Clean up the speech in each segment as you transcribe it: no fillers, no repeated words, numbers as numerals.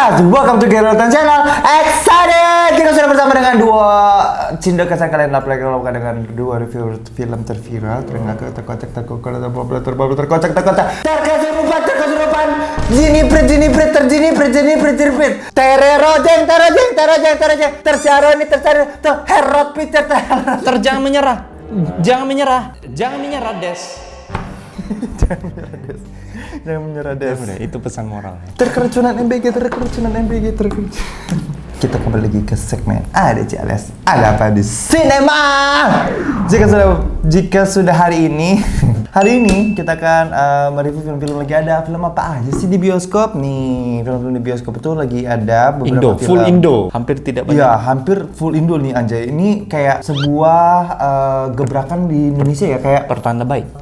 guys, welcome to Gerotan Channel. Excited! Kita sudah bersama dengan dua cinta kesan kalian apalagi kalau bukan dengan dua review film terviral, terkocak, terkesurupan, jinipret, tererojeng, tersiaroni, herot picture, Jangan menyerah, Des. Jangan menyerah Des. Udah, itu pesan moral. Terkeracunan MBG. Kita kembali lagi ke segmen ADC alias Ada Apa di Cinema. Jika sudah hari ini kita akan mereview film-film lagi. Ada film apa aja sih di bioskop nih? Film-film di bioskop itu lagi ada beberapa film. Full Indo. Hampir tidak banyak. Iya, hampir full Indo nih Anjay. Ini kayak sebuah gebrakan di Indonesia ya, kayak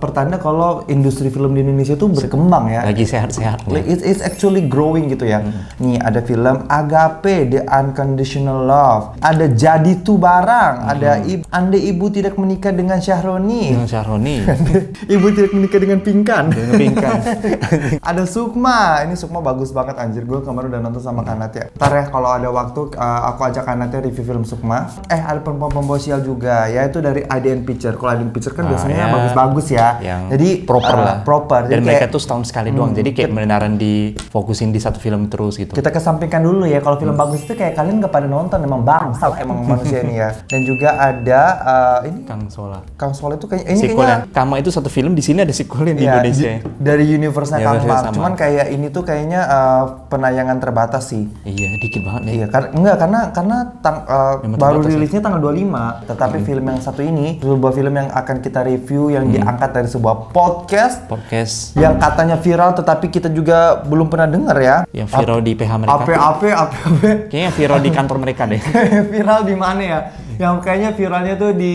pertanda kalau industri film di Indonesia tuh berkembang ya. Lagi sehat-sehatnya. It's actually growing gitu ya. Nih ada film Agape, The Unconditional Love. Ada Jadi Tu Barang. Ada Andai Ibu Tidak Menikah dengan Syahroni. Ibu Tidak Menikah dengan Pinkan. Ada Sukma. Ini Sukma bagus banget anjir. Gue kemarin udah nonton sama Kanat ya. Ntar ya kalau ada waktu aku ajak Kanat ya review film Sukma. Ada perempuan sosial juga. Yaitu dari IDN Picture. Kalau IDN Picture kan biasanya bagus-bagus ya. Jadi proper lah. Proper. Dan mereka tuh setahun sekali doang. Jadi kayak beneran difokusin di satu film terus gitu. Kita kesampingkan dulu ya. Kalau film bagus itu kayak kalian nggak pada nonton, emang bangsat emang manusia ini ya. Dan juga ada ini Kang Sola itu kayaknya Kama itu satu film, di sini ada sequelnya di Indonesia. Dari universe-nya Kama. Sama. Cuman kayak ini tuh kayaknya penayangan terbatas sih. Iya, dikit banget nih. Iya, karena baru rilisnya tanggal 25. Tetapi film yang satu ini sebuah film yang akan kita review yang diangkat dari sebuah podcast yang katanya viral tetapi kita juga belum pernah dengar ya. Yang viral di PH mereka. Kayaknya viral di kantor mereka deh. Viral di mana ya? Yang kayaknya viralnya tuh di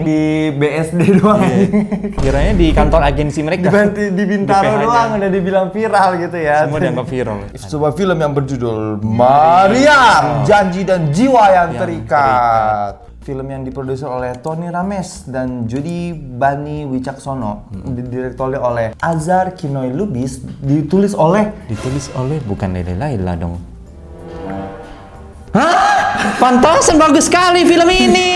di BSD doang. Viralnya di kantor agensi mereka. Di Bintaro doang udah dibilang viral gitu ya. Semua dianggap viral. Sebuah film yang berjudul Mariam, Janji dan Jiwa yang Terikat. Film yang diproduksi oleh Tony Rames dan Judy Bani Wicaksono, didirektori oleh Azhar Kinoy Lubis, ditulis oleh bukan Lele Laila dong. Pantasan bagus sekali film ini.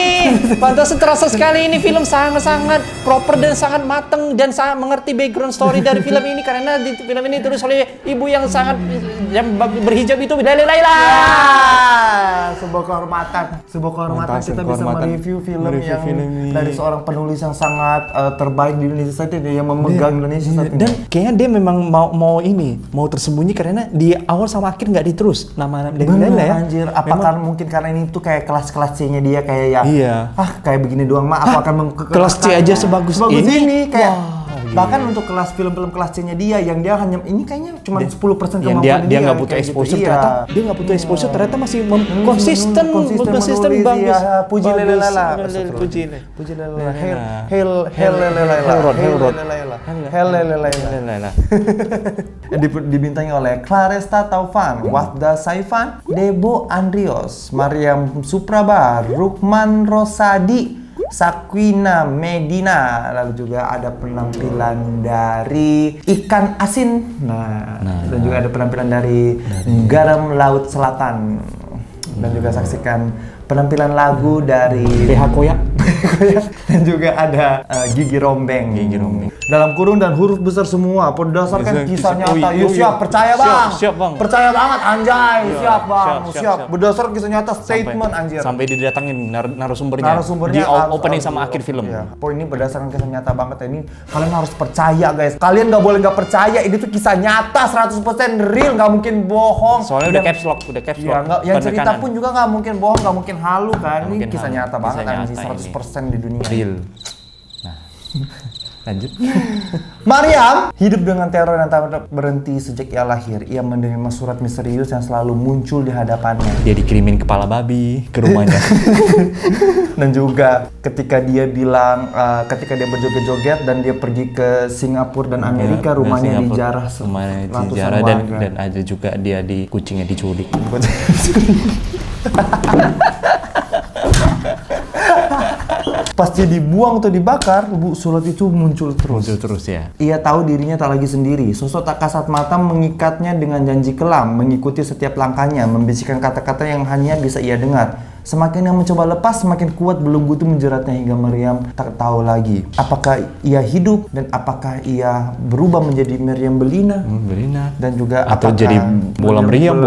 Pantasan terasa sekali ini film sangat-sangat proper dan sangat matang dan sangat mengerti background story dari film ini karena di film ini ditulis oleh ibu yang sangat yang berhijab itu Lele Laila. Sebuah kehormatan kita bisa mereview film yang dari seorang penulis yang sangat terbaik di Indonesia saat ini, yang memegang Indonesia saat ini. Dan kayaknya dia memang mau tersembunyi karena di awal sama akhir nggak diterus nama Laila ya. Anjir, apakah mungkin karena ini tuh kayak kelas C-nya dia kayak ya. Iya. Kayak begini doang mah aku akan kelas C aja sebagus ini kayak bahkan untuk kelas film-film kelas C-nya dia yang dia hanya ini kayaknya cuma 10% yang dia nggak butuh exposure gitu. Ternyata dia nggak butuh exposure ternyata masih konsisten bagus. Ya, puji Lele Laila. Dibintangi oleh Claresta Taufan, Wahda Saifan, Debo Andrios, Mariam Supraba, Rukman Rosadi, Sakwina Medina, lalu juga ada penampilan dari Ikan Asin, dan juga ada penampilan dari Garam Laut Selatan, dan juga saksikan penampilan lagu dari BH Koyak dan juga ada Gigi Rombeng. Dalam kurung dan huruf besar semua berdasarkan kisah nyata. Siap, percaya bang. Siap bang. Percaya banget anjay. Siap bang. Siap. Berdasarkan kisah nyata statement anjir. Sampai didatangin narasumbernya di opening sama akhir film. Ini berdasarkan kisah nyata banget. Ini kalian harus percaya guys. Kalian nggak boleh nggak percaya. Ini tuh kisah nyata 100% real, nggak mungkin bohong. Soalnya udah caps lock. Yang cerita pun juga nggak mungkin bohong, nggak mungkin halu kan. Ini kisah nyata banget anjir, 100% di dunia. Real. Lanjut. Mariam hidup dengan teror yang tak berhenti sejak ia lahir. Ia menerima surat misterius yang selalu muncul di hadapannya. Dia dikirimin kepala babi ke rumahnya. Dan juga ketika dia bilang, ketika dia berjoget-joget dan dia pergi ke Singapura dan Amerika, rumahnya dijarah dan ada juga dia kucingnya diculik. Pas dia dibuang atau dibakar, Bu Sulat itu muncul terus. Muncul terus ya. Ia tahu dirinya tak lagi sendiri. Sosok tak kasat mata mengikatnya dengan janji kelam, mengikuti setiap langkahnya, membisikkan kata-kata yang hanya bisa ia dengar. Semakin yang mencoba lepas, semakin kuat belenggu itu menjeratnya hingga Meriam tak tahu lagi. Apakah ia hidup dan apakah ia berubah menjadi Meriam Bellina? Bellina. Dan juga atau apakah jadi bola meriam,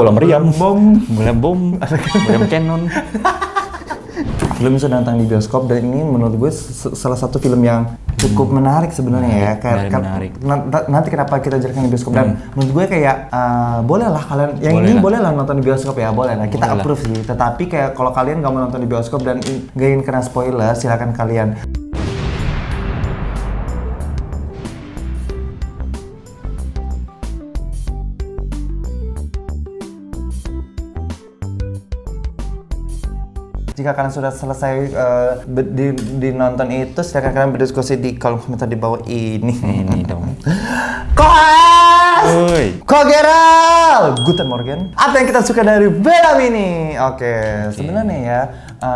bom. bola bom, bola cannon. Film sudah datang di bioskop dan ini menurut gue salah satu film yang cukup menarik sebenarnya ya. Menarik. Nanti kenapa kita jadikan di bioskop dan menurut gue kayak bolehlah kalian yang ini bolehlah nonton di bioskop ya, boleh lah kita approve sih. Tetapi kayak kalau kalian nggak mau nonton di bioskop dan nggak ingin kena spoiler, silakan kalian. Jika kalian sudah selesai di nonton itu, silakan kalian berdiskusi di kolom komentar di bawah ini. Ini dong. Koas! Oi. Kogeral! Guten Morgen. Apa yang kita suka dari film ini? Oke, sebenarnya ya,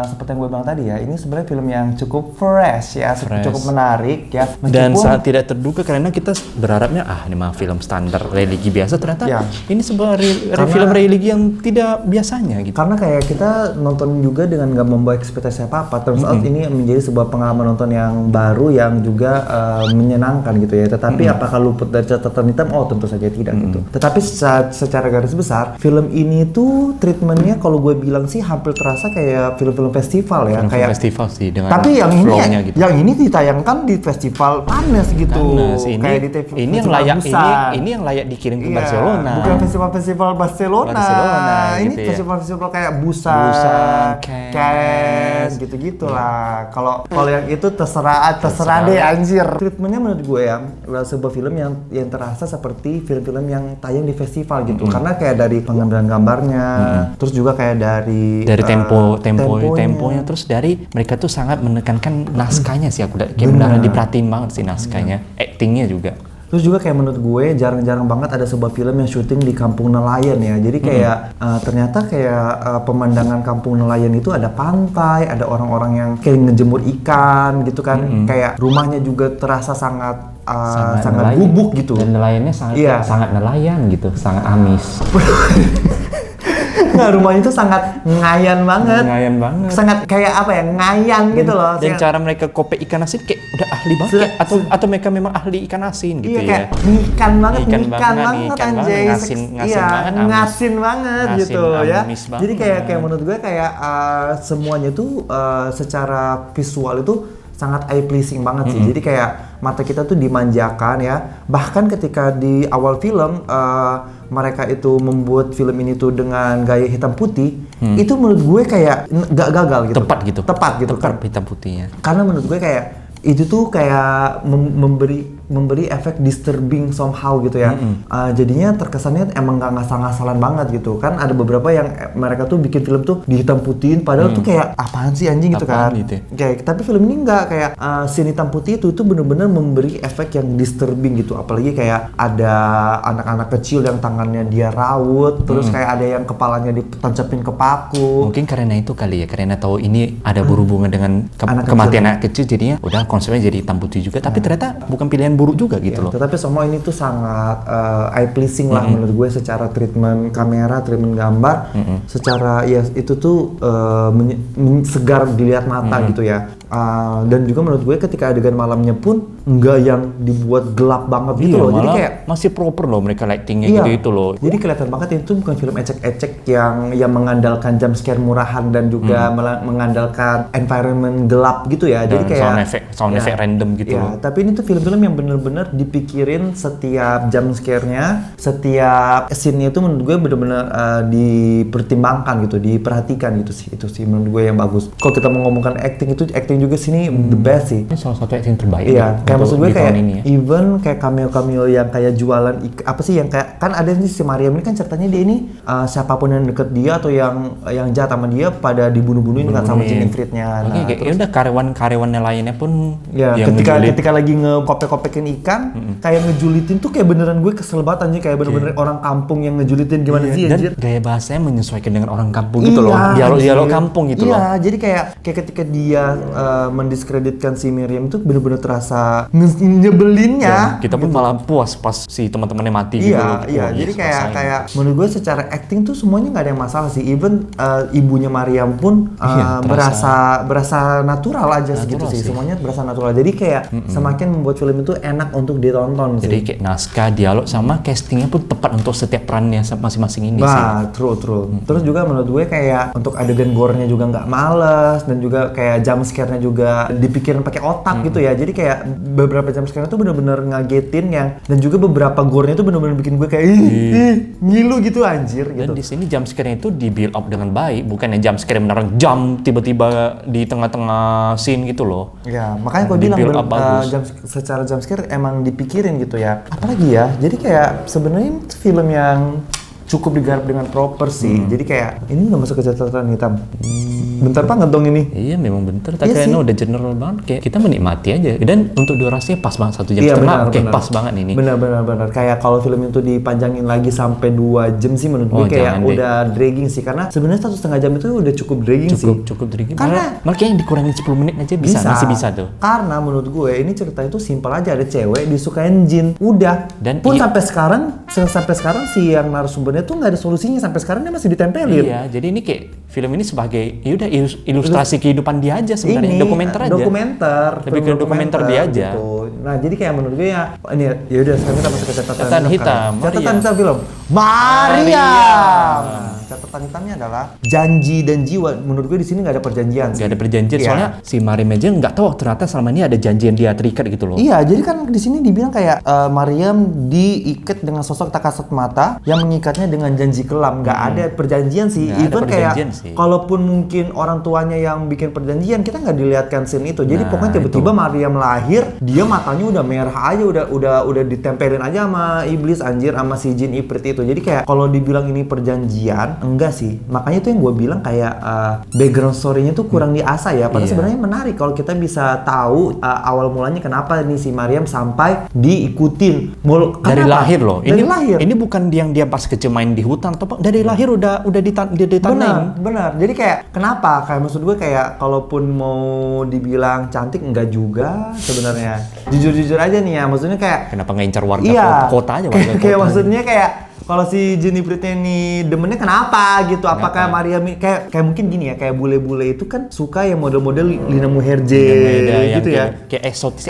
seperti yang gue bilang tadi ya, ini sebenarnya film yang cukup fresh ya, cukup menarik ya. Dan saat tidak terduga karena kita berharapnya ini mah film standar religi biasa, ternyata ini sebuah film religi yang tidak biasanya gitu. Karena kayak kita nonton juga dengan nggak membawa ekspektasi apa-apa, turns out ini menjadi sebuah pengalaman nonton yang baru yang juga menyenangkan gitu ya. Tetapi apakah luput dari catatan hitam? Oh tentu saja tidak gitu. Tetapi secara garis besar, film ini tuh treatmentnya kalau gue bilang sih hampir terasa kayak film-film festival ya. Kayak festival sih dengan tapi yang ini gitu. yang ini ditayangkan di festival Cannes gitu. Kayak di TV ini yang layak ini yang layak dikirim ke Barcelona. Bukan festival Barcelona. Ini gitu festival kayak Busan, Cannes gitu-gitu lah. Kalau yang itu terserah deh anjir. Treatmentnya menurut gue ya sebuah film yang terasa seperti film-film yang tayang di festival gitu. Karena kayak dari pengambilan gambarnya, terus juga kayak dari temponya, terus dari mereka tuh sangat menekankan naskahnya sih, aku kayak benar diperhatiin banget sih naskahnya, actingnya juga. Terus juga kayak menurut gue jarang-jarang banget ada sebuah film yang syuting di kampung nelayan ya. Jadi kayak ternyata kayak pemandangan kampung nelayan itu ada pantai, ada orang-orang yang kayak ngejemur ikan gitu kan. Kayak rumahnya juga terasa sangat gubuk gitu. Dan nelayannya sangat nelayan gitu, sangat amis. Nah, rumahnya itu sangat ngayan banget. Sangat kayak apa ya, ngayan gitu loh. Dan cara mereka kope ikan asin kayak udah ahli banget atau mereka memang ahli ikan asin gitu kayak ikan banget anjay. Ngasin banget gitu ya. Jadi kayak menurut gue kayak semuanya tuh secara visual itu sangat eye pleasing banget sih. Jadi kayak mata kita tuh dimanjakan ya. Bahkan ketika di awal film mereka itu membuat film ini tuh dengan gaya hitam putih, itu menurut gue kayak gak gagal gitu. Tepat gitu. Hitam putihnya. Karena menurut gue kayak itu tuh kayak memberi efek disturbing somehow gitu ya. Jadinya terkesannya emang gak ngasal-ngasalan banget gitu kan. Ada beberapa yang mereka tuh bikin film tuh di hitam putihin padahal tuh kayak apaan sih anjing gitu kan. Kayak tapi film ini enggak, kayak scene hitam putih itu bener-bener memberi efek yang disturbing gitu. Apalagi kayak ada anak-anak kecil yang tangannya dia raut, terus kayak ada yang kepalanya ditancapin ke paku. Mungkin karena itu kali ya, karena tahu ini ada berhubungan dengan kematian anak kecil, jadinya udah konsepnya jadi hitam putih juga. Tapi ternyata bukan pilihan buruk juga gitu loh. Tetapi semua ini tuh sangat eye pleasing lah menurut gue, secara treatment kamera, treatment gambar, secara ya itu tuh segar dilihat mata gitu ya. Dan juga menurut gue ketika adegan malamnya pun enggak yang dibuat gelap banget gitu loh. Jadi kayak masih proper loh mereka lightingnya gitu loh. Jadi kelihatan banget itu bukan film ecek-ecek yang mengandalkan jump scare murahan dan juga mengandalkan environment gelap gitu ya. Jadi kayak sound effect random gitu loh. Tapi ini tuh film-film yang bener-bener dipikirin setiap jump scare-nya, setiap scene-nya itu menurut gue bener-bener dipertimbangkan gitu, diperhatikan gitu sih. Itu sih menurut gue yang bagus. Kalau kita mau ngomongkan acting juga sini the best sih. Ini salah satu acting terbaik. Iya, kayak maksud gue di kayak tahun ini ya. even kayak cameo yang kayak jualan apa sih yang kayak kan ada nih si Mariam ini kan ceritanya dia ini siapapun yang deket dia atau yang jahat sama dia pada dibunuh-bunuhin kan sama Jin Ifritnya. Nah, Oke, ya udah karyawan-karyawannya lainnya pun ya yang ngejulit. ketika lagi ngekopek-kopekin ikan kayak ngejulitin tuh kayak beneran gue kesel banget anjir kayak bener-bener orang kampung yang ngejulitin gimana sih Dan anjir. gaya bahasanya menyesuaikan dengan orang kampung gitu loh. Dialog kampung gitu loh. Iya, jadi kayak ketika dia mendiskreditkan si Miriam tuh bener-bener terasa nyebelinnya. Kita pun malah puas pas si teman-temannya mati gitu loh. Iya, jadi kayak menurut gue secara acting tuh semuanya nggak ada yang masalah sih. Even ibunya Mariam pun berasa natural aja gitu sih. Semuanya berasa natural. Jadi kayak semakin membuat film itu enak untuk ditonton sih. Jadi kayak naskah, dialog sama castingnya pun tepat untuk setiap perannya masing-masing ini sih. True. Terus juga menurut gue kayak untuk adegan gore-nya juga nggak males dan juga kayak jump scare-nya juga dipikirin pakai otak gitu ya. Jadi kayak beberapa jump scare-nya tuh bener-bener ngagetin dan juga beberapa gore-nya tuh bener-bener bikin gue kayak ngilu gitu anjir gitu. Dan di sini jump scare-nya itu di build up dengan baik, bukannya jump scare beneran jump tiba-tiba di tengah-tengah scene gitu loh. Ya, makanya gue bilang secara jump scare emang dipikirin gitu ya. Apalagi ya, jadi kayak sebenarnya film yang cukup digarap dengan proper sih. Jadi kayak ini udah masuk ke catatan hitam. Bentar banget dong ini. Iya memang bentar. Tapi kayaknya udah general banget. Kayak kita menikmati aja. Dan untuk durasinya pas banget 1 jam setengah. Oke, pas banget ini. Benar. Kayak kalau film itu dipanjangin lagi sampai 2 jam sih menurut gue kayak udah dragging sih. Karena sebenarnya 1,5 jam itu udah cukup dragging sih. Cukup dragging. Karena kayaknya dikurangin 10 menit aja masih bisa tuh. Karena menurut gue ini cerita itu simpel aja. Ada cewek disukain jin. Udah. Dan pun sampai sekarang si yang narasumbernya tuh nggak ada solusinya. Sampai sekarang dia masih ditempelin. Iya, jadi ini kayak film ini sebagai yaudah ilustrasi kehidupan dia aja sebenarnya. Dokumenter aja. Lebih ke dokumenter dia aja. Gitu. Nah, jadi kayak menurut gue ya ini ya udah sekarang kita masuk ke catatan hitam. Catatan hitam film Mariam. Catatan hitamnya adalah janji dan jiwa. Menurut gue di sini nggak ada perjanjian. Nggak ada perjanjian soalnya si Mariam aja nggak tahu ternyata selama ini ada janjian dia terikat gitu loh. Iya, jadi kan di sini dibilang kayak Mariam diikat dengan sosok tak kasat mata yang mengikatnya dengan janji kelam. Nggak ada perjanjian sih. Even kayak kalaupun mungkin orang tuanya yang bikin perjanjian, kita nggak dilihatkan scene itu. Jadi pokoknya tiba-tiba Mariam lahir, dia matanya udah merah aja, udah ditempelin aja sama iblis anjir sama si jin Ifrit itu. Jadi kayak kalau dibilang ini perjanjian, enggak sih. Makanya itu yang gue bilang kayak background story-nya tuh kurang diasah ya. Padahal sebenarnya menarik kalau kita bisa tahu awal mulanya kenapa nih si Mariam sampai diikutin. Dari lahir loh. Dari lahir. Ini bukan dia pas kecil main di hutan atau dari lahir udah ditandain. Benar. Jadi kayak kenapa? Kayak maksud gue kayak kalaupun mau dibilang cantik enggak juga sebenarnya. Jujur aja nih ya. Maksudnya kayak kenapa nggak incar warga kota aja warga kayak maksudnya kayak kalau si Jin Ifritnya ini demennya kenapa gitu? Apakah Mariam kayak mungkin gini ya, kayak bule-bule itu kan suka yang model-model Lina Muherje gitu ya. Kayak eksotis.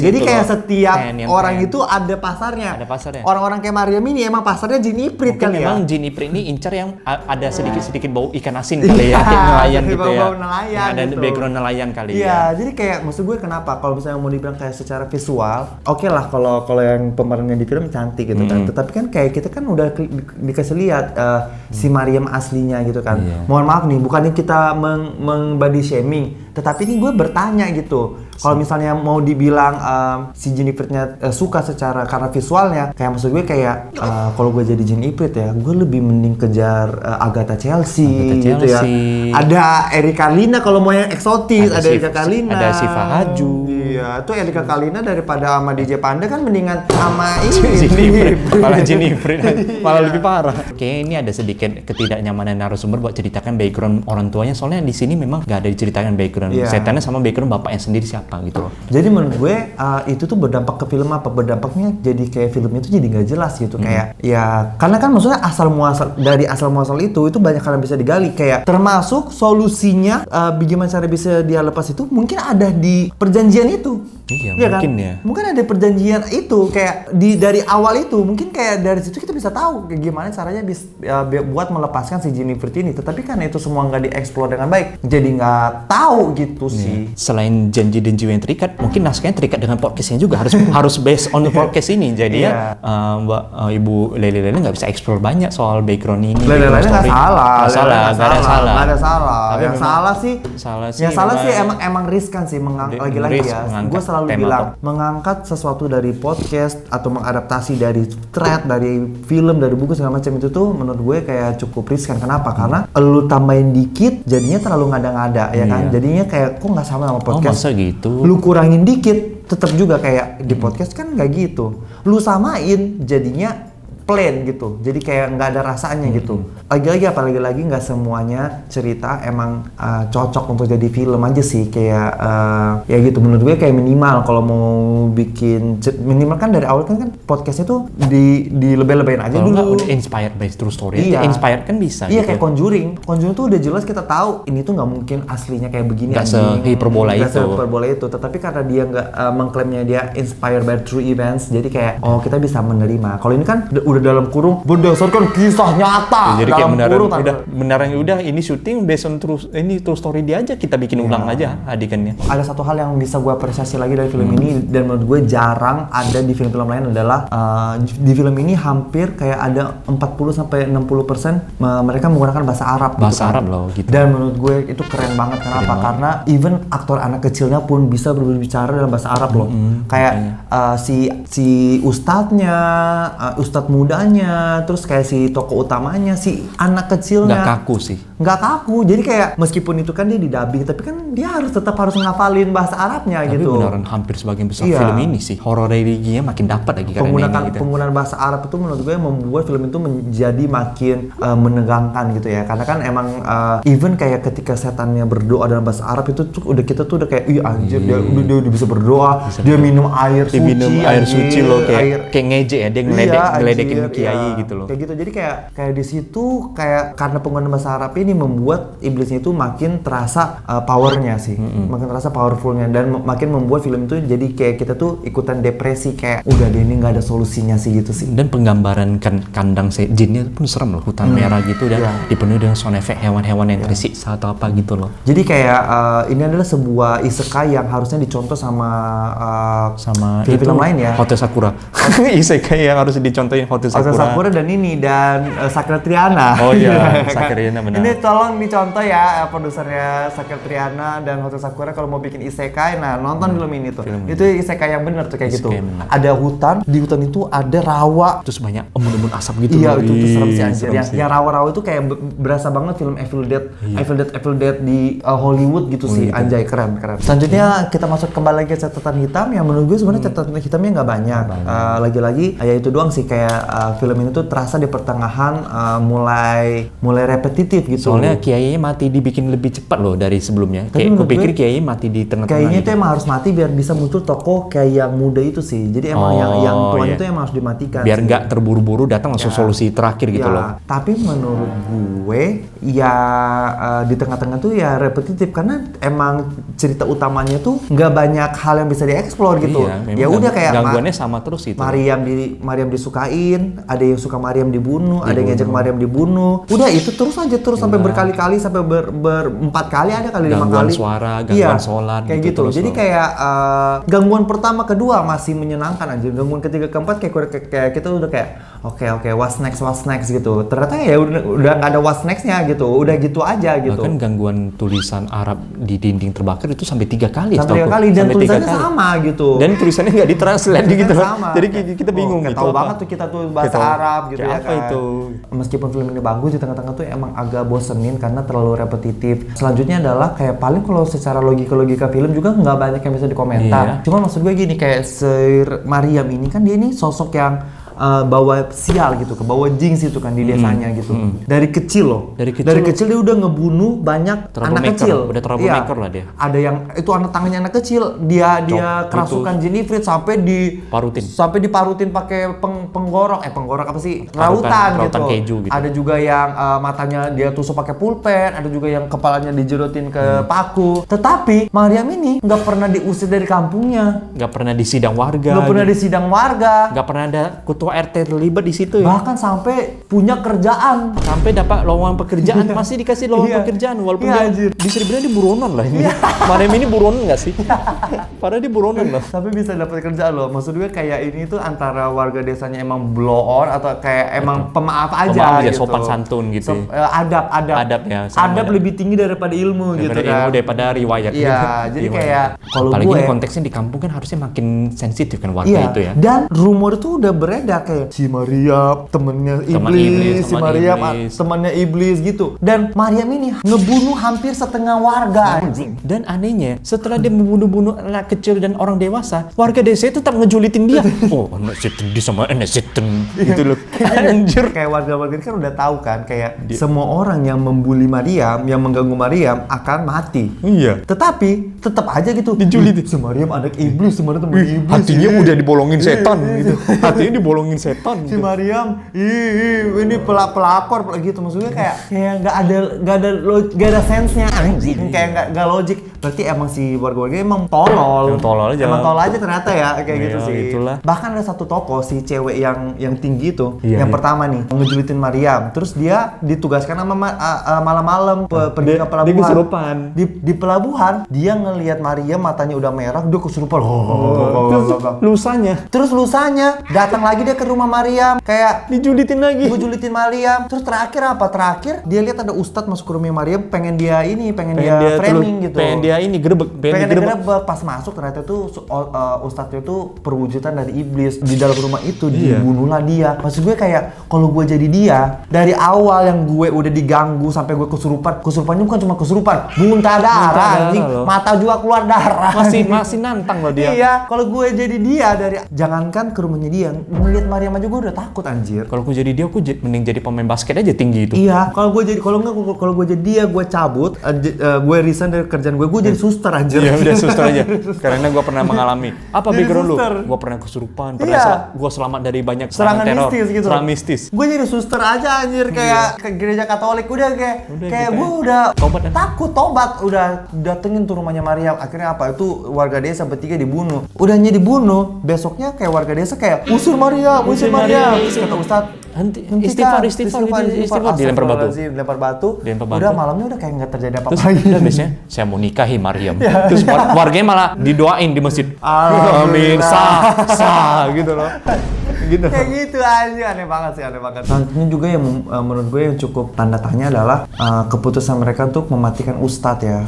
Jadi kayak setiap orang itu ada pasarnya. Orang-orang kayak Mariam ini emang pasarnya Jin Ifrit kan ya. Memang Jin Ifrit ini incar yang ada sedikit bau ikan asin kali ya, nelayan gitu ya. Ada background nelayan kali ya. Iya, jadi kayak maksud gue kenapa kalau misalnya mau dibilang kayak secara visual, oke lah kalau yang pemerannya di film cantik gitu kan. Tetapi kan kayak kita kan udah dikasih lihat si Mariam aslinya gitu kan. Mohon maaf nih, bukannya kita body shaming, tetapi ini gue bertanya gitu. Kalau misalnya mau dibilang si Jin Ifritnya suka karena visualnya, kayak maksud gue kayak kalau gue jadi Jin Ifrit ya, gue lebih mending kejar Agatha Chelsea gitu ya. Ada Erika Kalina kalau mau yang eksotis, ada Erika Kalina. Ada Siva Haju. Iya, tuh Erika Kalina daripada sama DJ Panda kan mendingan sama Jin Ifrit malah lebih parah. Kayaknya ini ada sedikit ketidaknyamanan narasumber buat ceritakan background orang tuanya, soalnya di sini memang nggak ada diceritakan background setannya sama background bapaknya sendiri siapa gitu loh. Jadi menurut gue itu tuh berdampak ke film apa? Berdampaknya jadi kayak film itu jadi nggak jelas gitu. Kayak ya karena kan maksudnya asal muasal itu banyak hal yang bisa digali, kayak termasuk solusinya bagaimana cara bisa dia lepas itu mungkin ada di perjanjian itu. Iya mungkin kan? Ya. Mungkin ada perjanjian itu kayak dari awal itu mungkin kayak dari situ kita bisa tahu kayak gimana caranya buat melepaskan si Jin Ifrit ini. Tetapi kan itu semua nggak dieksplor dengan baik, jadi nggak tahu gitu sih. Selain janji dan jiwa yang terikat, mungkin naskahnya terikat dengan podcastnya juga harus based on the podcast ini. Jadi Mbak Ibu Lele nggak bisa explore banyak soal background ini. Lele nggak salah. Nggak ada salah. Yang salah sih emang riskan sih lagi-lagi ya. mengangkat selalu tema bilang top. mengangkat sesuatu dari podcast atau mengadaptasi dari thread, dari film, dari buku segala macam itu tuh menurut gue kayak cukup riskan. Kenapa? Karena lu tambahin dikit jadinya terlalu ngada-ngada ya kan. Jadinya kayak kok nggak sama podcast. Masa gitu? Lu kurangin dikit tetap juga kayak di podcast kan nggak gitu. Lu samain jadinya plain gitu, jadi kayak nggak ada rasanya gitu. Lagi-lagi apalagi nggak semuanya cerita emang cocok untuk jadi film aja sih, kayak ya gitu. Menurut gue kayak minimal kalau mau bikin minimal kan dari awal kan podcastnya tuh di lebay-lebayin aja Kalau dulu. nggak udah inspired by true story, Iya. inspired kan bisa. Iya gitu. kayak Conjuring tuh udah jelas kita tahu ini tuh nggak mungkin aslinya kayak begini. Nggak sehiperbola itu. Sehiperbola itu, tetapi karena dia nggak mengklaimnya dia inspired by true events, jadi kayak oh kita bisa menerima. Kalau ini kan udah dalam kurung berdasarkan kisah nyata. Jadi kayak dalam kurung, beneran udah ini syuting based on true story dia aja, kita bikin ulang aja adegannya. Ada satu hal yang bisa gue apresiasi lagi dari film ini dan menurut gue jarang ada di film-film lain adalah di film ini hampir kayak ada 40-60% mereka menggunakan bahasa Arab. Bahasa gitu kan. Arab loh gitu. Dan menurut gue itu keren banget. Kenapa? Karena even aktor anak kecilnya pun bisa berbicara dalam bahasa Arab loh. Kayak si ustadznya, ustadz mudanya, terus kayak si tokoh utamanya, si anak kecilnya. Nggak kaku sih. Nggak kaku. Jadi kayak meskipun itu kan dia didubbing, tapi kan dia tetap harus ngafalin bahasa Arabnya Tapi gitu. beneran hampir sebagian besar Iya. film ini sih horor religinya makin dapat lagi karena ini gitu. Penggunaan bahasa Arab itu menurut gue membuat film itu menjadi makin menegangkan gitu ya. Karena kan emang even kayak ketika setannya berdoa dalam bahasa Arab itu tuh udah kita tuh udah kayak ih anjir dia udah bisa berdoa, dia minum air suci. Minum air suci loh air- kayak ngejek ya, dia ngeledekin Kiai gitu loh. Kayak gitu. Jadi kayak di situ kayak karena penggunaan bahasa Arab ini membuat iblisnya itu makin terasa powernya sih. Makin terasa powerfulnya dan makin membuat film itu jadi kayak kita tuh ikutan depresi kayak udah deh ini nggak ada solusinya sih gitu sih. Dan penggambaran kandang jinnya pun serem loh, hutan merah gitu dan dipenuhi dengan sound effect hewan-hewan yang tersiksa atau apa gitu loh. Jadi kayak ini adalah sebuah isekai yang harusnya dicontoh sama film-film lain ya. Hotel Sakura. Isekai yang harus dicontohin Hotel Hotel Sakura. Sakura dan Sakura Triana. Oh iya, Sakura Triana benar. Ini tolong dicontoh ya produsernya Sakura Triana dan Hotel Sakura kalau mau bikin isekai, nah nonton film ini tuh. Itu isekai yang bener tuh kayak gitu. Bener. Ada hutan, di hutan itu ada rawa. Terus banyak embun-embun asap gitu. Iya loh. itu serem sih anjir. Serem sih. Yang rawa-rawa itu kayak berasa banget film Evil Dead, Evil Dead di Hollywood gitu sih. Anjay keren. Selanjutnya kita masuk kembali lagi ke catatan hitam yang menurut gue sebenarnya catatan hitamnya nggak banyak. Lagi-lagi ya itu doang sih kayak film ini tuh terasa di pertengahan mulai repetitif gitu. Soalnya Kiai mati dibikin lebih cepat loh dari sebelumnya. Tapi Kayak menurut kupikir gue, Kiai mati di tengah-tengah. kayaknya gitu. itu emang harus mati biar bisa muncul tokoh kayak yang muda itu sih. Jadi emang yang tuanya itu emang harus dimatikan. Biar sih. nggak terburu-buru datang langsung solusi terakhir gitu Ya, loh. tapi menurut gue ya di tengah-tengah tuh ya repetitif karena emang cerita utamanya tuh nggak banyak hal yang bisa dieksplor gitu. Iya, memang Ya udah kayak gangguannya sama terus itu. Mariam disukain, ada yang suka Mariam dibunuh, ada yang ngajak Mariam dibunuh. Udah itu terus sampai berkali-kali sampai berempat kali ada kali 5 Gangguan kali. suara, gangguan sholat kayak gitu gitu. terus Jadi loh. kayak gangguan pertama kedua masih menyenangkan aja. Gangguan ketiga keempat kayak kita udah kayak oke, what's next gitu. Ternyata ya udah nggak ada what's nextnya gitu. Udah gitu aja gitu. Bahkan gangguan tulisan Arab di dinding terbakar itu sampai 3 kali. Sampai 3 setahuku. kali dan Sampai 3 tulisannya kali. sama gitu. Dan tulisannya nggak ditranslate gitu. Sama. Jadi kita bingung kayak gitu. tahu apa. banget tuh kita tuh bahasa Kayak tahu. Arab gitu Kayak ya apa kan. itu? Meskipun film ini bagus di tengah-tengah tuh emang agak bosenin karena terlalu repetitif. Selanjutnya adalah kayak paling kalau secara logika film juga nggak banyak yang bisa dikomentar. Iya. Cuma maksud gue gini kayak Mariam ini kan dia ini sosok yang bawa sial gitu, bawa jinx itu kan di desanya gitu. Dari kecil loh. Dari kecil dia udah ngebunuh banyak anak kecil. Udah troublemaker lah dia. Ada yang itu anak tangannya anak kecil, dia kerasukan jin ifrit sampai diparutin pakai penggorok apa sih? Rautan gitu. Keju gitu. Ada juga yang matanya dia tusuk pakai pulpen, ada juga yang kepalanya dijerotin ke paku. Tetapi Mariam ini nggak pernah diusir dari kampungnya. Nggak pernah di sidang warga. Nggak pernah di sidang warga. Nggak pernah ada ketua ketua RT terlibat di situ ya. Bahkan sampai punya kerjaan. Sampai dapat lowongan pekerjaan, masih dikasih lowongan pekerjaan walaupun dia bisa dibilang dia buronan lah ini. Mariam ini buronan nggak sih? Padahal dia buronan loh. Tapi bisa dapat kerjaan loh. Maksud gue kayak ini tuh antara warga desanya emang blow on atau kayak emang pemaaf aja gitu. Sopan santun gitu. Adab. Adab ya. Adab lebih tinggi daripada ilmu gitu kan. Daripada riwayat. Iya, jadi kayak kalau apalagi gue ini konteksnya di kampung kan harusnya makin sensitif kan warga itu ya. Dan rumor itu udah beredar kayak si Maryam temennya iblis, si Maryam temannya iblis gitu. Dan Maryam ini ngebunuh hampir setengah warga. Dan anehnya setelah dia membunuh anak kecil dan orang dewasa, warga desa itu tetap ngejulitin dia. Oh, anak setan dia sama anak setan gitu loh. Anjir. Kayak warga-warga ini kan udah tahu kan kayak semua orang yang membuli Maryam, yang mengganggu Maryam akan mati. Iya. Tetapi tetap aja gitu dijulitin. Si Maryam anak iblis, teman iblis. Hatinya udah dibolongin setan gitu. Hatinya dibolongin setan. Si Maryam, ini pelakor gitu, maksudnya kayak nggak ada sense-nya, kayak nggak logik. Berarti emang si warga-warga emang tolol. Emang tolol aja ternyata ya, kayak gitu sih. Itulah. Bahkan ada satu tokoh si cewek yang tinggi itu, yang pertama nih ngejulitin Maryam, terus dia ditugaskan sama malam-malam pergi ke pelabuhan. Dia kesurupan. Di pelabuhan dia ngelihat Maryam matanya udah merah, dia kesurupan. Terus lusanya datang lagi dia ke rumah Maryam, kayak dijulitin Maryam. Terus terakhir dia lihat ada ustadz masuk ke rumah Maryam, pengen dia framing gitu. Pengen dia ini Gerebek. Pas masuk ternyata tuh ustadznya tuh perwujudan dari iblis. Di dalam rumah itu dibunuhlah dia. Maksud gue kayak kalau gue jadi dia, dari awal yang gue udah diganggu sampai gue kesurupannya bukan cuma kesurupan, muntah darah anjing, mata juga keluar darah. Masih nantang loh dia. Iya, kalau gue jadi dia dari jangankan ke rumahnya dia, ngeliat Maryam aja gue udah takut anjir. Kalau gue jadi dia, mending jadi pemain basket aja tinggi itu. Iya, kalau gue jadi dia, gue cabut, gue resign dari kerjaan gue jadi suster anjir. Iya, udah suster aja. Karena gue pernah mengalami. Apa background lu? Gue pernah kesurupan, gue selamat dari banyak serangan teror. Serangan mistis. Gue jadi suster aja anjir, kayak ke gereja Katolik udah kayak gue udah takut tobat, udah datengin tuh rumahnya Maryam. Akhirnya apa? Itu warga desa bertiga dibunuh. Udahnya dibunuh, besoknya kayak warga desa kayak usir Maryam. Kata Ustadz, istighfar, dilempar batu. Udah malamnya udah kayak nggak terjadi apa-apa. Terus biasanya saya mau nikahi Maryam. Terus warganya malah didoain di masjid. Amin, sah gitu loh. Gitu. Kayak gitu aja, aneh banget. Nah, ini juga yang menurut gue yang cukup tanda tanya adalah keputusan mereka untuk mematikan ustadz ya.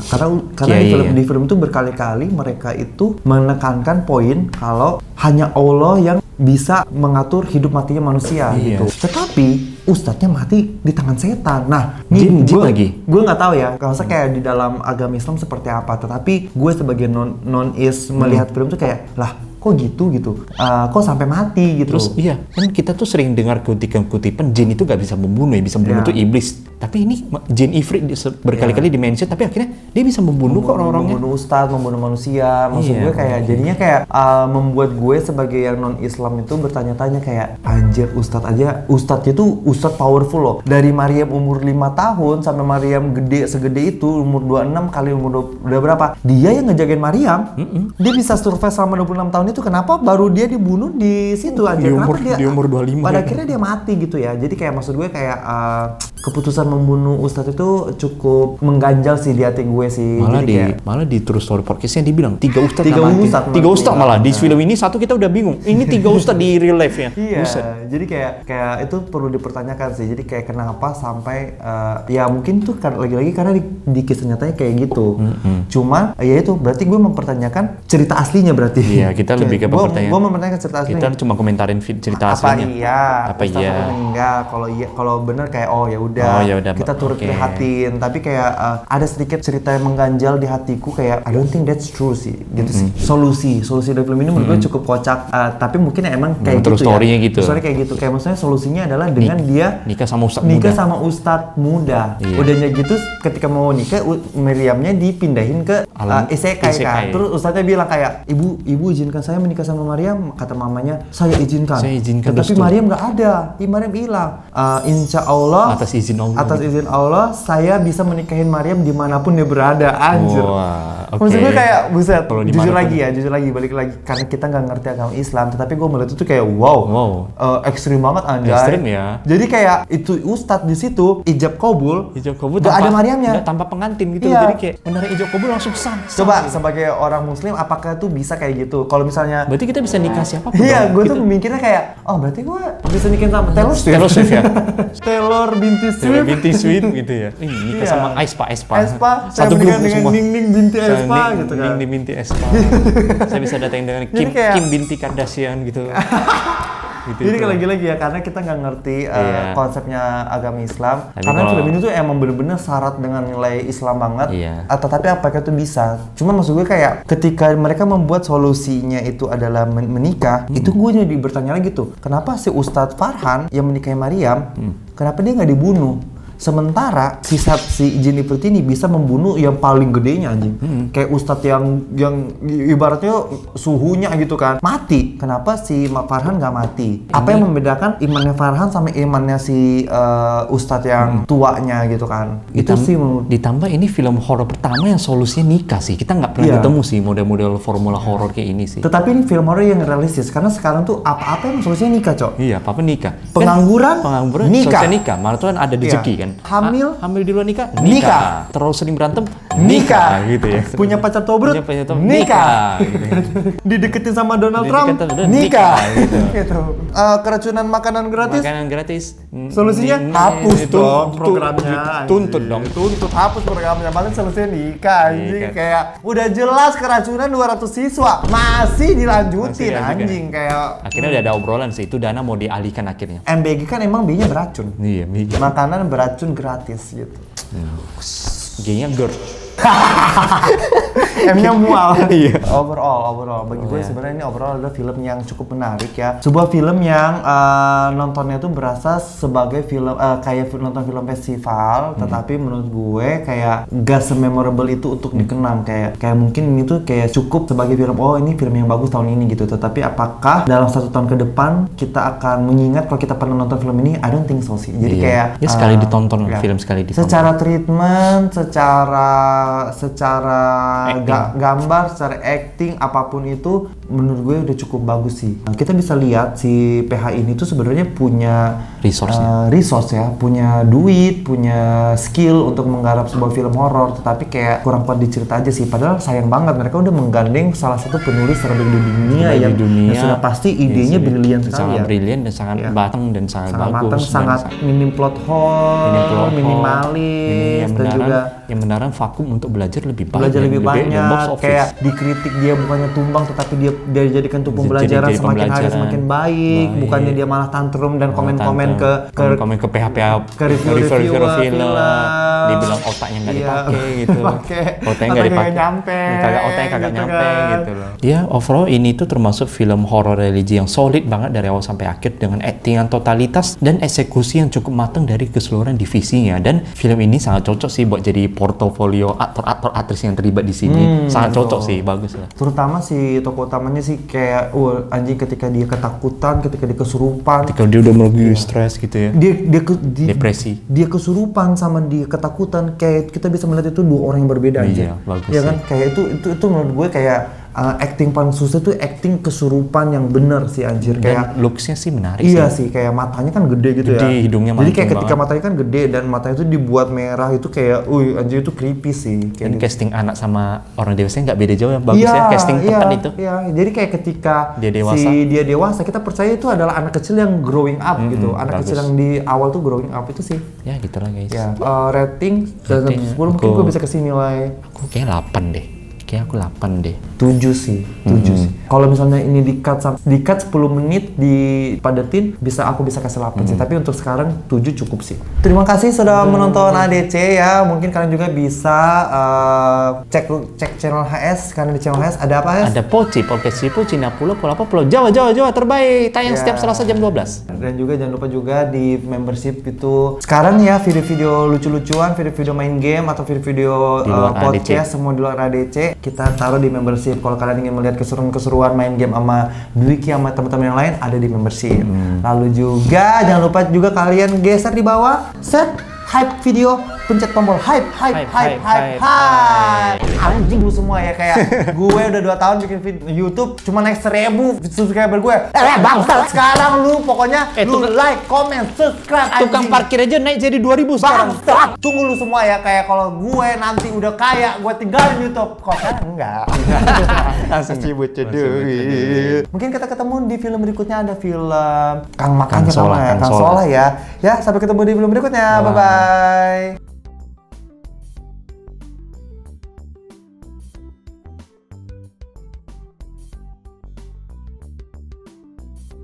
Karena di film itu berkali-kali mereka itu menekankan poin kalau hanya Allah yang bisa mengatur hidup matinya manusia gitu. Tetapi ustadznya mati di tangan setan. Nah, jin lagi. Gue nggak tahu ya. Kalau kayak di dalam agama Islam seperti apa. Tetapi gue sebagai non-is melihat film itu kayak lah. Kok gitu? Kok sampai mati gitu? Terus iya, kan kita tuh sering dengar kutipan jin itu gak bisa membunuh ya, bisa membunuh tuh iblis. Tapi ini jin ifrit berkali-kali di-mention, tapi akhirnya dia bisa membunuh kok orang-orangnya. Membunuh ustadz, membunuh manusia. Maksud gue kayak jadinya kayak membuat gue sebagai yang non-Islam itu bertanya-tanya kayak anjir ustadz itu ustadz powerful loh. Dari Maryam umur 5 tahun sampai Maryam segede itu, umur 26 kali umur udah berapa? Dia yang ngejagain Maryam. Dia bisa survive selama 26 tahun itu, kenapa baru dia dibunuh di situ aja? Di umur 25. Pada akhirnya dia mati gitu ya. Jadi kayak maksud gue kayak keputusan membunuh ustadz itu cukup mengganjal sih di hati gue sih. Malah di True Story Podcast-nya dibilang 3 ustadz malah di film ini satu kita udah bingung. Ini 3 ustadz di real life-nya. Iya. Jadi kayak itu perlu dipertanyakan sih. Jadi kayak kenapa sampai ya mungkin tuh lagi-lagi karena di kisah nyatanya kayak gitu. Cuma ya itu berarti gue mempertanyakan cerita aslinya berarti. Iya, kita lebih ke pertanyaan. Gue mempertanyakan cerita aslinya. Kita cuma komentarin cerita aslinya. Apa iya? Enggak. Kalau bener kayak ya udah kita turut prihatin. Tapi kayak ada sedikit cerita yang mengganjal di hatiku kayak I don't think that's true sih. Gitu sih. Solusi dari film ini menurut gue cukup kocak. Tapi mungkin emang kayak gitu story-nya gitu. Story kayak gitu. Kayak maksudnya solusinya adalah dengan dia nikah sama ustadz muda. Udahnya gitu ketika mau nikah Maryamnya dipindahin ke isekai kan. Terus ustadznya bilang kayak ibu izinkan saya menikah sama Maryam. Kata mamanya saya izinkan. Tapi Maryam nggak ada. Maryam hilang. Insya Allah atas izin Allah. Atas izin Allah, saya bisa menikahin Maryam dimanapun dia berada. Anjir. Wah, oke. Maksud gue kayak, buset, Kalau jujur dimanapun- lagi, balik lagi. Karena kita nggak ngerti agama Islam, tetapi gue melihat itu kayak wow. Ekstrim banget anjay. Ekstrim ya. Jadi kayak itu ustadz di situ, ijab kabul. Hijab kabul Gak ada Maryamnya. tanpa pengantin gitu. Iya. Jadi kayak menarik hijab kabul langsung sah. Coba sebagai orang muslim, apakah tuh bisa kayak gitu? Kalau misalnya Berarti kita bisa nikah siapapun. iya, dong. gue Kita- tuh mikirnya kayak, oh berarti gue bisa nikahin sama Taylor Swift. Taylor Swift ya. Taylor binti Taylor Swift. binti Swift gitu ya. Ini nikah Iya. sama Aespa. Espa, saya Satu grup menikah dengan semua. Ning binti Espa gitu kan. Ning binti Espa. Saya bisa datang dengan Jadi kayak- Kim binti Kardashian gitu. Gitu, Jadi itu. lagi-lagi ya, karena kita nggak ngerti Iya. konsepnya agama Islam. Tapi Karena kalau- film ini tuh emang bener-bener syarat dengan nilai Islam banget. Iya. Tetapi apakah itu bisa? Cuman maksud gue kayak ketika mereka membuat solusinya itu adalah menikah, itu gue jadi bertanya lagi tuh, kenapa si Ustadz Farhan yang menikahi Maryam, kenapa dia nggak dibunuh? Sementara si Jennifer ini bisa membunuh yang paling gedenya anjing. Kayak ustadz yang ibaratnya suhunya gitu kan. Mati. Kenapa si Farhan nggak mati? Apa yang membedakan imannya Farhan sama imannya si ustadz yang tuanya gitu kan? Itu sih menurut. Ditambah ini film horor pertama yang solusinya nikah sih. Kita nggak pernah Iya. ketemu sih model-model formula horor kayak ini sih. Tetapi ini film horor yang realistis karena sekarang tuh apa-apa yang solusinya nikah, Cok. Iya, apa nikah? Pengangguran, Pengangguran, nikah. solusinya nikah. Malah tuh kan ada rezeki Iya. kan. Hamil, Hamil di luar nikah? nikah. Terlalu sering berantem? Nikah. Gitu ya. Punya pacar tobrut, Punya pacar tobrut, nikah. gitu ya. Dideketin sama Donald Trump, Dideketin, nikah. gitu. Gitu. Keracunan makanan gratis, Makanan gratis. solusinya hapus dong tuntut programnya. Tuntut dong. Tuntut, hapus programnya. Paling solusinya nikah anjing. Nikah. Kayak udah jelas keracunan 200 siswa, masih dilanjutin Masih anjing kayak Akhirnya udah ada obrolan sih, itu dana mau dialihkan akhirnya. MBG kan emang B-nya beracun. Iya, Makanan beracun gratis gitu. G-nya GERD. M-nya mual. Iya. Overall bagi gue sebenarnya ini overall adalah film yang cukup menarik ya. Sebuah film yang nontonnya tuh berasa sebagai film kayak nonton film festival, tetapi menurut gue kayak gak se-memorable itu untuk dikenang. Kayak mungkin ini tuh kayak cukup sebagai film, oh ini film yang bagus tahun ini gitu. Tetapi apakah dalam 1 tahun ke depan kita akan mengingat kalau kita pernah nonton film ini? I don't think so sih. Jadi Iya. kayak Ya sekali ditonton ya. film sekali ditonton. Secara treatment, secara gambar, secara acting, apapun itu menurut gue udah cukup bagus sih. Kita bisa lihat si PH ini tuh sebenarnya punya resource ya, punya duit, punya skill untuk menggarap sebuah film horor, tetapi kayak kurang kuat dicerita aja sih. Padahal sayang banget mereka udah menggandeng salah satu penulis terbaik di dunia yang sudah pasti idenya brilian sekali sangat ya. brilian dan sangat matang dan sangat bagus. Matang, sangat minim plot hole, minimalis, dan juga yang benaran vakum untuk belajar lebih banyak. belajar lebih dan box banyak, office. kayak dikritik dia bukannya tumbang tetapi dia jadikan tuh pembelajaran Jadi semakin hari pembelajaran. semakin baik, bukannya dia malah tantrum dan komen-komen ke reviewer film, dibilang otaknya nggak iya, dipakai gitu. Otaknya nggak dipakai, nyampe, otaknya kagak gitu nyampe kan. gitu loh. Ya overall ini tuh termasuk film horor religi yang solid banget dari awal sampai akhir dengan acting yang totalitas dan eksekusi yang cukup matang dari keseluruhan divisinya. Dan film ini sangat cocok sih buat jadi portofolio aktor-aktor aktris yang terlibat di sini. Sangat cocok sih, bagus lah. Terutama si tokoh utamanya sih kayak anjing ketika dia ketakutan, ketika dia kesurupan, Ketika dia udah lagi stres gitu ya. depresi. Dia kesurupan sama dia ketakutan, kayak kita bisa melihat itu dua orang yang berbeda aja. Iya, bagus ya kan? sih. Kayak itu menurut gue kayak acting paling susah tuh acting kesurupan yang bener sih anjir. Kayak Dan looks-nya sih menarik iya sih, kayak matanya kan gede gitu ya. Gede, hidungnya Jadi kayak mancung ketika matanya kan gede dan matanya itu dibuat merah itu kayak, anjir itu creepy sih. Dan Kayak casting anak sama orang dewasa nggak beda jauh ya, bagus ya casting tepat itu. Iya, jadi kayak ketika dia dewasa, kita percaya itu adalah anak kecil yang growing up gitu. Anak bagus. kecil yang di awal tuh growing up itu sih. Ya gitu lah guys. Ya, rating dari 10 mungkin gue bisa kasih nilai Aku kayak 8 deh. Kayak aku 8 deh. 7 sih. Kalau misalnya ini di-cut 10 menit dipadetin, aku bisa kasih 8 sih. Tapi untuk sekarang 7 cukup sih. Terima kasih sudah menonton ADC ya. Mungkin kalian juga bisa cek channel HS. Karena di channel HS ada apa, HS? Ada Poci, podcast Cipu, Cina Pulau, Pulau Jawa terbaik. Tayang setiap Selasa jam 12. Dan juga jangan lupa juga di membership itu sekarang ya video-video lucu-lucuan, video-video main game atau video-video Di luar podcast semua di luar ADC kita taruh di membership. Kalau kalian ingin melihat keseruan-keseruan main game sama Dwiki sama teman-teman yang lain ada di membership. Lalu juga jangan lupa juga kalian geser di bawah set hype video, pencet tombol hype. Anjing lu semua ya, kayak gue udah 2 tahun bikin YouTube cuma naik 1000 subscriber gue. Bangsat sekarang lu pokoknya lu like, comment, subscribe. Tukang parkir aja naik jadi 2000 sekarang. Bangsat. Tunggu lu semua ya, kayak kalau gue nanti udah kaya, gue tinggalin YouTube. Kok kan enggak. Masih bocah duit. Mungkin kita ketemu di film berikutnya, ada film Kang Makan Kang Solah ya. Ya, sampai ketemu di film berikutnya. Bye bye.